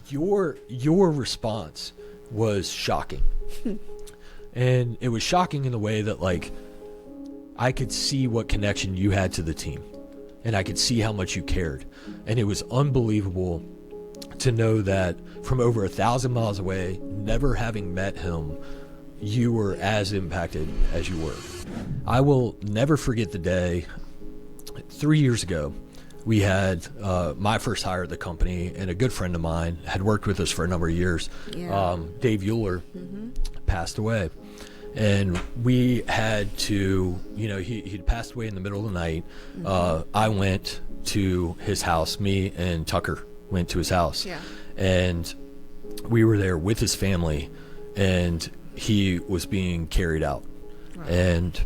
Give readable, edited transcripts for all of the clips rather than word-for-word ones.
Your response was shocking. And it was shocking in the way that, like, I could see what connection you had to the team, and I could see how much you cared. And it was unbelievable to know that from over 1,000 miles away, never having met him, you were as impacted as you were. I will never forget the day 3 years ago. We had my first hire at the company, and a good friend of mine had worked with us for a number of years. Dave Euler passed away. And we had to, he'd passed away in the middle of the night. I went to his house. Me and Tucker went to his house. Yeah. And we were there with his family, and he was being carried out. Right. And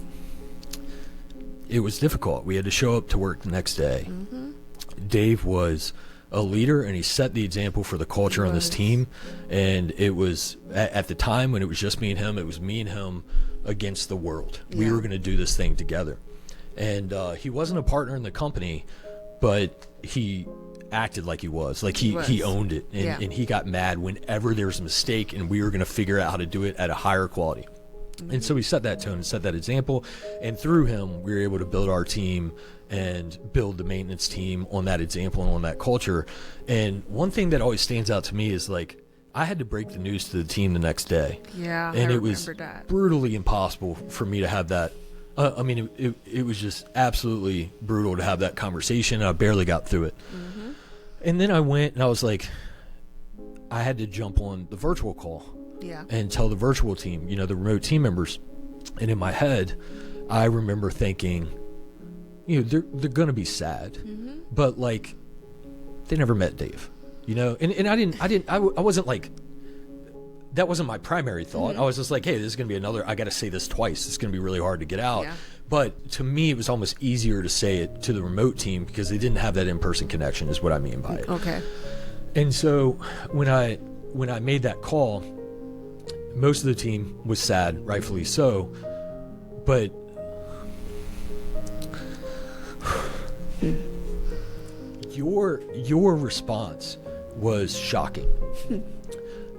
it was difficult. We had to show up to work the next day. Dave was a leader, and he set the example for the culture on this team. And it was at the time when it was just me and him, it was me and him against the world. We were going to do this thing together. And he wasn't a partner in the company, but he acted like he was. Like he owned it, and he got mad whenever there was a mistake, and we were going to figure out how to do it at a higher quality. And so we set that tone and set that example, and through him we were able to build our team and build the maintenance team on that example and on that culture. And one thing that always stands out to me is, like, I had to break the news to the team the next day. Yeah, and it was brutally impossible for me to have that. It was just absolutely brutal to have that conversation. I barely got through it. And then I went and I was like, I had to jump on the virtual call. And tell the virtual team, the remote team members. And in my head, I remember thinking, they're going to be sad, but, like, they never met Dave, and I wasn't like, that wasn't my primary thought. I was just like, hey, this is going to be another, I got to say this twice. It's going to be really hard to get out. But to me, it was almost easier to say it to the remote team because they didn't have that in-person connection, is what I mean by it. Okay. And so when I made that call, most of the team was sad, rightfully so, but your response was shocking.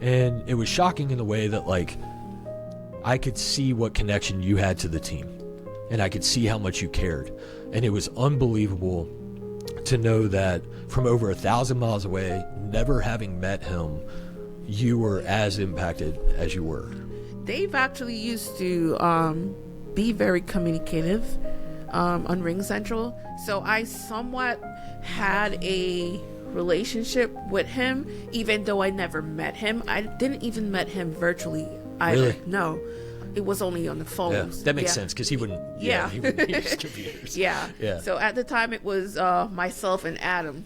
And it was shocking in the way that, like, I could see what connection you had to the team, and I could see how much you cared. And it was unbelievable to know that from over 1,000 miles away, never having met him, you were as impacted as you were. Dave actually used to be very communicative on Ring Central, so I somewhat had a relationship with him, even though I never met him. I didn't even met him virtually either. Really? No, it was only on the phones. Yeah, that makes sense, because he wouldn't. He wouldn't use computers. Yeah. So at the time, it was myself and Adam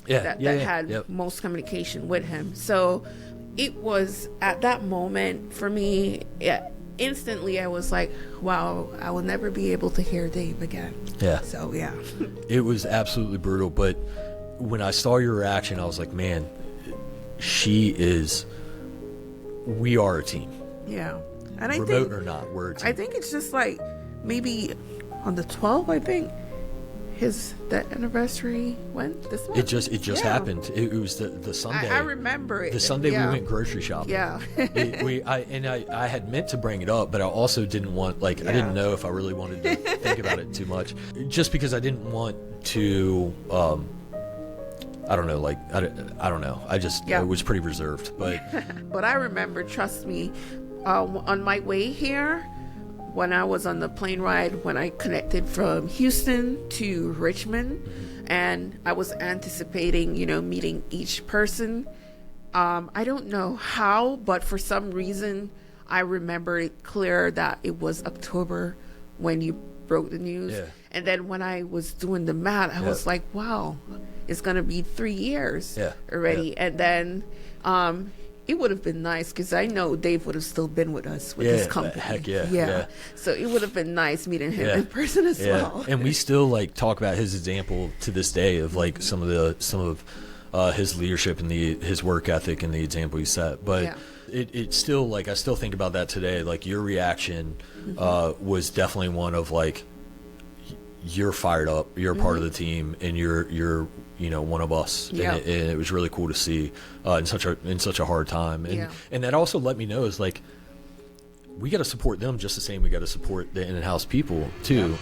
that had most communication with him. So it was at that moment for me, instantly I was like, wow, I will never be able to hear Dave again. Yeah. So, yeah. It was absolutely brutal. But when I saw your reaction, I was like, man, we are a team. Yeah. And I remote or not, we're a team. I think it's just like maybe on the 12th, I think, that anniversry went this month. It just happened. It was the Sunday. I remember it. The Sunday we went grocery shopping. Yeah. I had meant to bring it up, but I also didn't want, I didn't know if I really wanted to think about it too much, just because I didn't want to. I don't know. I don't know. I was pretty reserved, but. But I remember. Trust me, on my way here, when I was on the plane ride, when I connected from Houston to Richmond, and I was anticipating, meeting each person. I don't know how, but for some reason, I remember it clear that it was October when you broke the news. Yeah. And then when I was doing the math, I was like, wow, it's going to be 3 years already. Yeah. And then it would have been nice, because I know Dave would have still been with us with his company. Heck yeah. So it would have been nice meeting him in person as well. And we still talk about his example to this day of some of his leadership and his work ethic and the example he set. But it's still I still think about that today. Your reaction was definitely one of you're fired up, you're part of the team, and you're one of us. Yeah. And it was really cool to see in such a hard time. And Yeah. and that also let me know is like we got to support them just the same we got to support the in-house people too. Yeah.